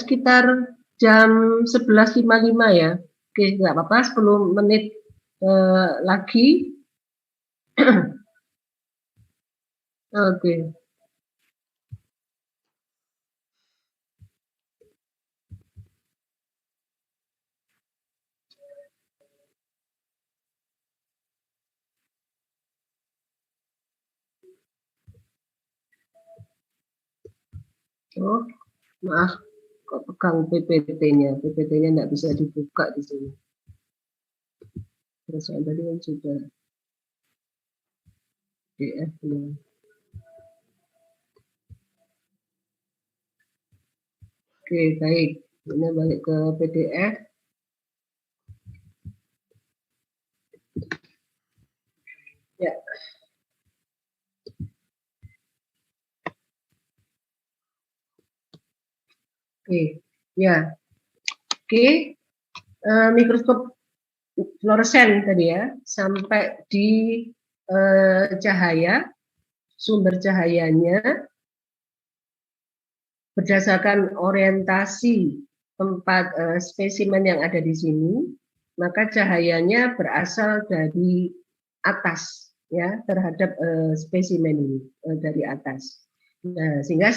sekitar jam 11.55 ya. Oke, nggak apa-apa, 10 menit lagi. Oke. Oh, maaf, kok pegang PPT-nya. PPT-nya nggak bisa dibuka di sini. Terus tadi kan sudah PDF-nya. Oke, baik. Ini balik ke PDF. Ya. Oke, ya. Oke, mikroskop fluoresen tadi ya, sampai di cahaya, sumber cahayanya berdasarkan orientasi tempat spesimen yang ada di sini, maka cahayanya berasal dari atas ya terhadap spesimen ini dari atas. Nah, sehingga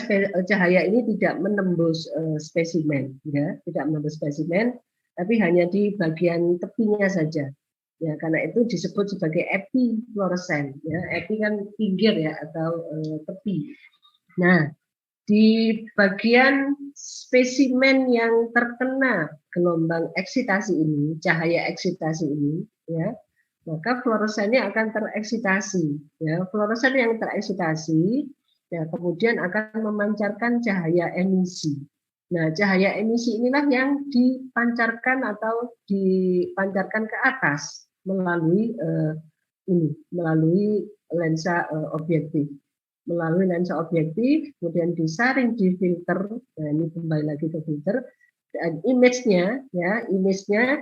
cahaya ini tidak menembus spesimen ya, tidak menembus spesimen, tapi hanya di bagian tepinya saja. Ya, karena itu disebut sebagai epifluoresen ya. Epi kan pinggir ya atau tepi. Nah, di bagian spesimen yang terkena gelombang eksitasi ini, cahaya eksitasi ini, ya, maka fluoresennya akan tereksitasi. Ya, fluoresen yang tereksitasi, ya, kemudian akan memancarkan cahaya emisi. Nah, cahaya emisi inilah yang dipancarkan atau dipancarkan ke atas melalui melalui lensa objektif. Melalui lensa objektif, kemudian disaring di filter. Nah, ini kembali lagi ke filter. Dan image-nya, ya, image-nya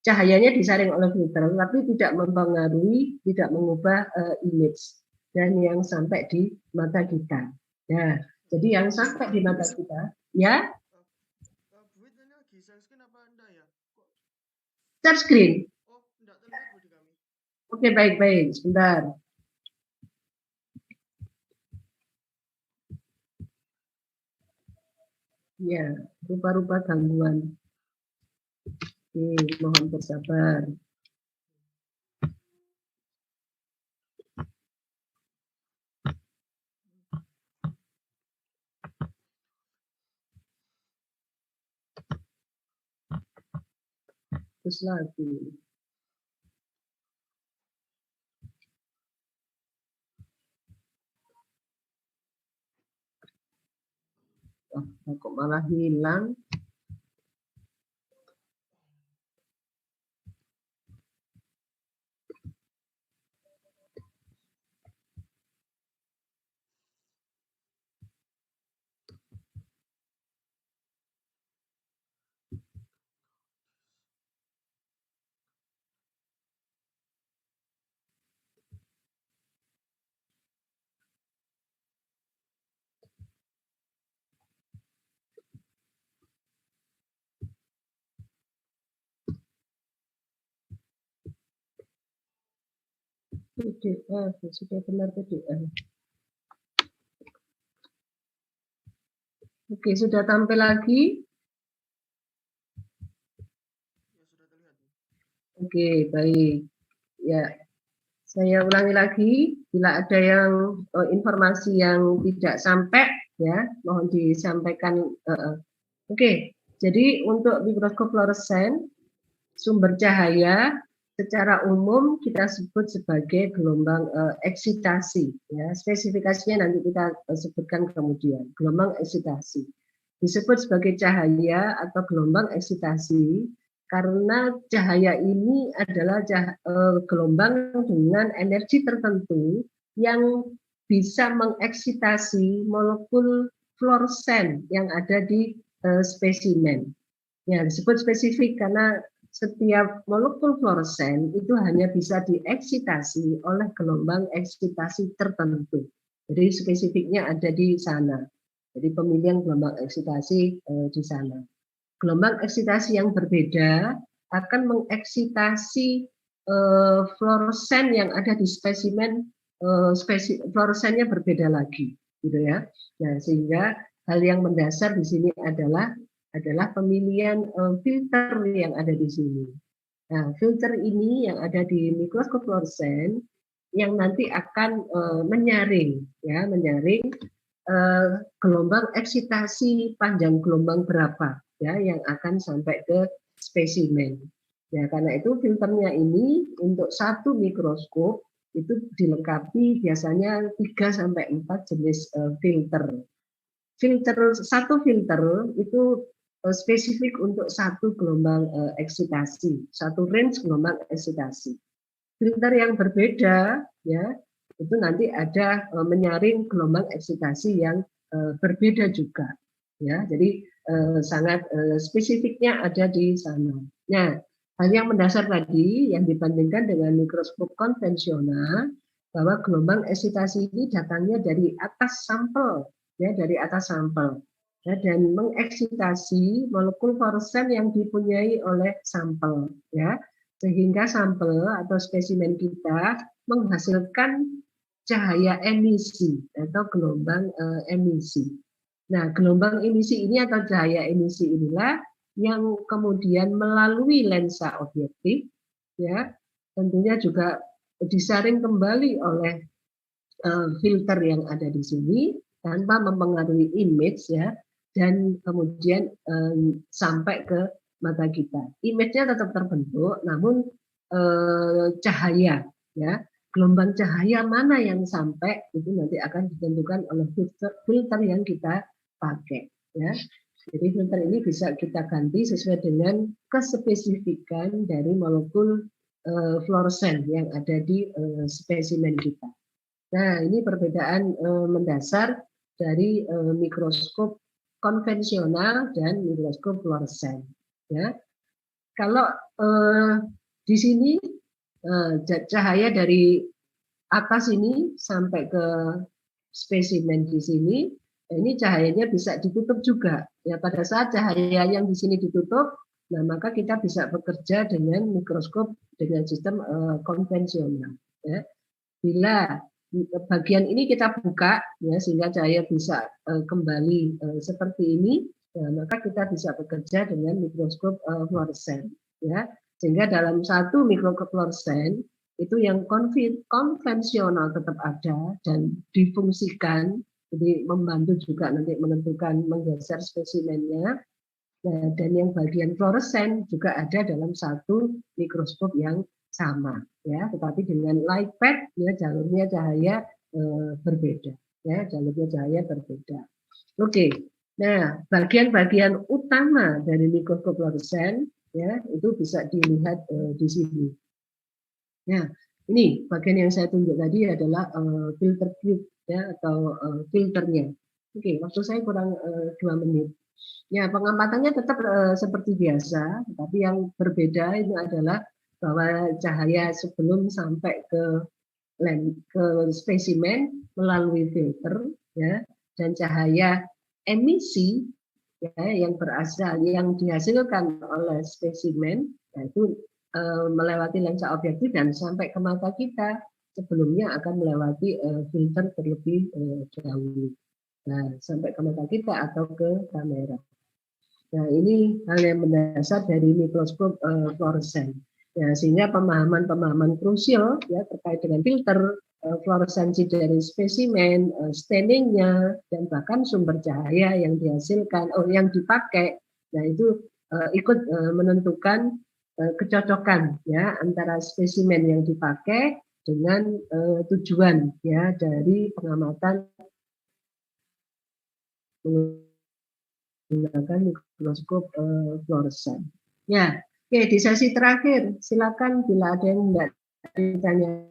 cahayanya disaring oleh filter, tapi tidak mempengaruhi, tidak mengubah image dan yang sampai di mata kita. Nah, jadi yang sampai di mata kita, ya. Share screen. Oke, baik-baik, sebentar. Ya, rupa-rupa gangguan. Oke, mohon bersabar. Terus lagi. Oh, kok malah hilang? PDF, sudah benar PDF. Oke, sudah tampil lagi? Oke, baik. Ya, saya ulangi lagi. Bila ada yang informasi yang tidak sampai, ya, mohon disampaikan. Oke, jadi untuk mikroskop fluoresen, sumber cahaya secara umum kita sebut sebagai gelombang eksitasi. Ya, spesifikasinya nanti kita sebutkan kemudian. Gelombang eksitasi disebut sebagai cahaya atau gelombang eksitasi karena cahaya ini adalah gelombang dengan energi tertentu yang bisa mengeksitasi molekul fluoresen yang ada di spesimen. Ya, disebut spesifik karena setiap molekul fluoresen itu hanya bisa dieksitasi oleh gelombang eksitasi tertentu. Jadi spesifiknya ada di sana. Jadi pemilihan gelombang eksitasi di sana. Gelombang eksitasi yang berbeda akan mengeksitasi fluoresen yang ada di spesimen, fluoresennya berbeda lagi, gitu ya. Nah, sehingga hal yang mendasar di sini adalah pemilihan filter yang ada di sini. Nah, filter ini yang ada di mikroskop fluoresen yang nanti akan menyaring gelombang eksitasi panjang gelombang berapa ya yang akan sampai ke spesimen. Ya, karena itu filternya ini untuk satu mikroskop itu dilengkapi biasanya 3 sampai 4 jenis filter. Satu filter itu spesifik untuk satu gelombang eksitasi, satu range gelombang eksitasi. Filter yang berbeda ya itu nanti ada menyaring gelombang eksitasi yang berbeda juga ya. Jadi sangat spesifiknya ada di sana. Nah, hal yang mendasar tadi yang dibandingkan dengan mikroskop konvensional bahwa gelombang eksitasi ini datangnya dari atas sampel ya, dari atas sampel ya, dan mengeksitasi molekul fluoresen yang dipunyai oleh sampel ya, sehingga sampel atau spesimen kita menghasilkan cahaya emisi atau gelombang emisi. Nah, gelombang emisi ini atau cahaya emisi inilah yang kemudian melalui lensa objektif ya, tentunya juga disaring kembali oleh filter yang ada di sini tanpa mempengaruhi image ya, dan kemudian sampai ke mata kita. Image-nya tetap terbentuk, namun cahaya ya, gelombang cahaya mana yang sampai itu nanti akan ditentukan oleh filter yang kita pakai ya. Jadi filter ini bisa kita ganti sesuai dengan kespesifikan dari molekul fluoresen yang ada di spesimen kita. Nah, ini perbedaan mendasar dari mikroskop konvensional dan mikroskop fluoresen. Ya, kalau di sini cahaya dari atas ini sampai ke spesimen di sini, ini cahayanya bisa ditutup juga. Ya, pada saat cahaya yang di sini ditutup, nah maka kita bisa bekerja dengan mikroskop dengan sistem konvensional. Ya. Bila bagian ini kita buka ya sehingga cahaya bisa kembali seperti ini, ya, maka kita bisa bekerja dengan mikroskop fluoresen ya, sehingga dalam satu mikroskop fluoresen itu yang konvensional tetap ada dan difungsikan, jadi membantu juga nanti menentukan menggeser spesimennya. Nah, dan yang bagian fluoresen juga ada dalam satu mikroskop yang sama ya, tetapi dengan light path ya jalurnya cahaya berbeda ya, jalurnya cahaya berbeda. Oke. Nah, bagian-bagian utama dari mikroskop fluoresen ya itu bisa dilihat di sini. Nah, ini bagian yang saya tunjuk tadi adalah filter tube ya atau filternya. Oke, waktu saya kurang 2 menit. Ya, pengampatannya tetap seperti biasa, tapi yang berbeda itu adalah bahwa cahaya sebelum sampai ke spesimen melalui filter ya, dan cahaya emisi ya yang berasal yang dihasilkan oleh spesimen yaitu melewati lensa objektif dan sampai ke mata kita sebelumnya akan melewati filter terlebih dahulu. Nah, sampai ke mata kita atau ke kamera. Nah, ini hal yang mendasar dari mikroskop fluoresen. Ya, sehingga pemahaman-pemahaman krusial ya terkait dengan filter, fluoresensi dari spesimen, staining-nya, dan bahkan sumber cahaya yang dihasilkan, yang dipakai. Nah, itu ikut menentukan kecocokan ya antara spesimen yang dipakai dengan tujuan ya dari pengamatan menggunakan mikroskop fluoresen. Ya, oke, di sesi terakhir silakan bila ada yang tidak ditanyakan.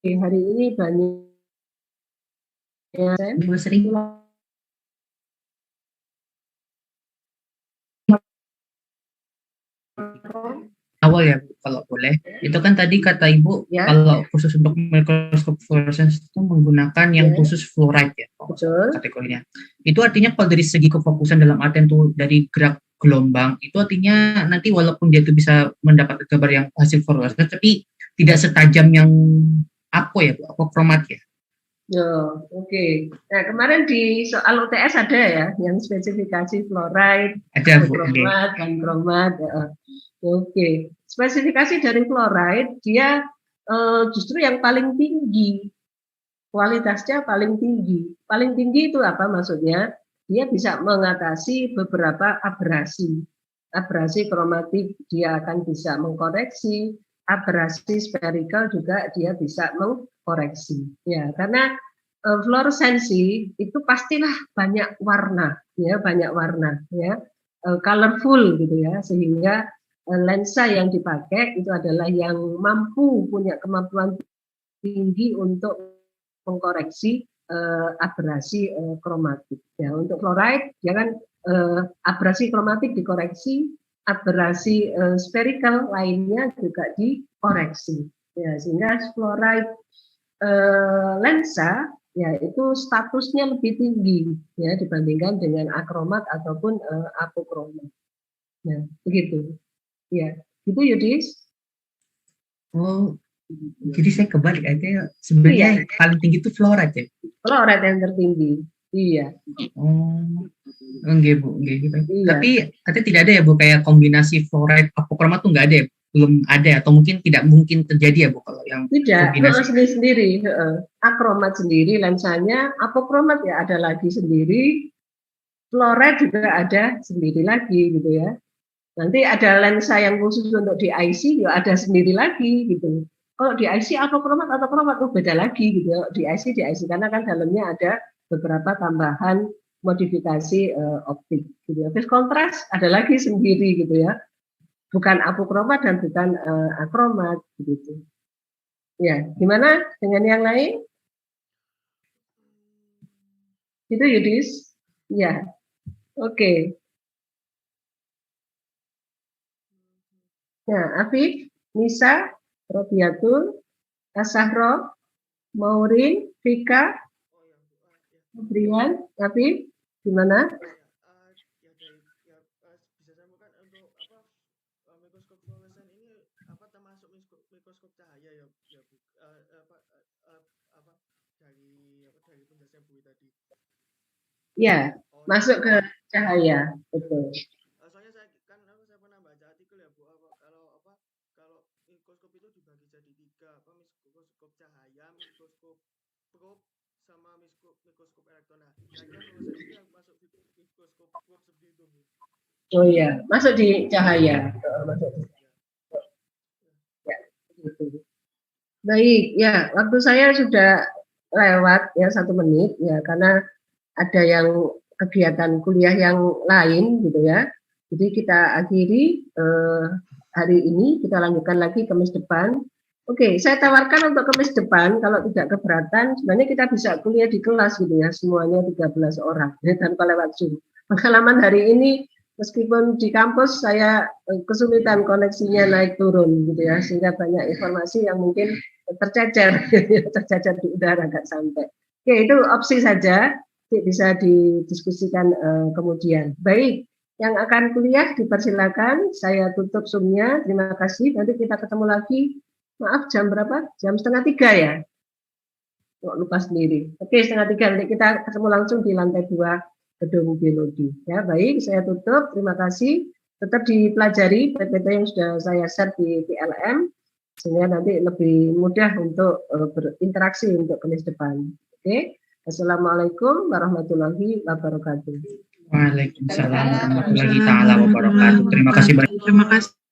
Hari ini banyak Ibu Sri. awal ya Bu, kalau boleh. Itu kan tadi kata Ibu Ya. kalau khusus untuk mikroskop fluorescence itu menggunakan yang khusus fluoride ya, Betul. kategorinya. Itu artinya kalau dari segi kefokusan dalam artian tuh dari gerak gelombang, itu artinya nanti walaupun dia itu bisa mendapat gambar yang hasil fluorescence, tapi tidak setajam yang apa ya Bu, apokromat ya. Oke. Nah, kemarin di soal UTS ada ya yang spesifikasi fluoride, Ada Bu. kromat, dan kromat. Oke. Spesifikasi dari fluoride dia justru yang paling tinggi. Kualitasnya paling tinggi. Paling tinggi itu apa maksudnya? Dia bisa mengatasi beberapa abrasi. Abrasi kromatik dia akan bisa mengkoreksi, abrasi spherical juga dia bisa mengkoreksi. Ya, karena fluoresensi itu pastilah banyak warna, ya, banyak warna, ya, colorful gitu ya, sehingga lensa yang dipakai itu adalah yang mampu punya kemampuan tinggi untuk mengkoreksi abrasi kromatik. Ya, untuk fluoride jangan abrasi kromatik dikoreksi, abrasi spherical lainnya juga dikoreksi. Ya, sehingga fluoride lensa ya itu statusnya lebih tinggi ya dibandingkan dengan akromat ataupun apokromat. Nah, begitu. Ya, itu Yudis. Oh, jadi saya kebalik aja, sebenarnya paling tinggi itu fluoride ya? Fluoride yang tertinggi, iya. Oh, enggak Bu, enggak gitu. Iya. Tapi katanya tidak ada ya Bu, kayak kombinasi fluoride apokromat tuh nggak ada ya? Belum ada atau mungkin tidak mungkin terjadi ya Bu kalau yang tidak kombinasi sendiri akromat sendiri lensanya, apokromat ya ada lagi sendiri, fluoride juga ada sendiri lagi gitu ya. Nanti ada lensa yang khusus untuk di IC ya ada sendiri lagi gitu. Kalau di IC apokromat atau kromat itu beda lagi gitu ya. Di IC karena kan dalamnya ada beberapa tambahan modifikasi optik gitu ya. Phase kontras ada lagi sendiri gitu ya. Bukan apokromat dan bukan akromat gitu. Ya, gimana dengan yang lain? Itu Yudis? Ya. Oke. Nah, Afif, Nisa, Robiatul, Asahro, Maurin, Vika, Brian, Afif, gimana? Mikroskop fluoresen ini termasuk mikroskop cahaya ya dari penjelasan Bu tadi. Ya, masuk ke cahaya, betul. Soalnya saya pernah baca artikel ya Bu, kalau mikroskop itu dibagi jadi 3, mikroskop cahaya, mikroskop probe, sama mikroskop elektron. Nah, kira-kira fluoresen itu yang masuk di mikroskop probe seperti itu Bu. Oh iya, masuk di cahaya. Masuk. Ya, gitu. Baik, ya, waktu saya sudah lewat ya 1 menit ya, karena ada yang kegiatan kuliah yang lain gitu ya. Jadi kita akhiri hari ini, kita lanjutkan lagi Kamis depan. Oke, saya tawarkan untuk Kamis depan, kalau tidak keberatan, sebenarnya kita bisa kuliah di kelas gitu ya, semuanya 13 orang, ya, tanpa lewat Zoom. Pengalaman hari ini, meskipun di kampus saya kesulitan koneksinya naik turun gitu ya, sehingga banyak informasi yang mungkin tercecer di udara nggak sampai. Oke, itu opsi saja, bisa didiskusikan kemudian. Baik, yang akan kuliah dipersilakan, saya tutup Zoom-nya, terima kasih, nanti kita ketemu lagi. Maaf, jam berapa? Jam 2:30 ya? Kok lupa sendiri. Oke, 2:30 nanti kita ketemu langsung di lantai 2 gedung biologi. Ya, baik, saya tutup. Terima kasih. Tetap dipelajari PPT yang sudah saya share di PLM, sehingga nanti lebih mudah untuk berinteraksi untuk Kamis depan. Oke. Assalamualaikum warahmatullahi wabarakatuh. Waalaikumsalam warahmatullahi taala wabarakatuh. Terima kasih banyak. Terima kasih.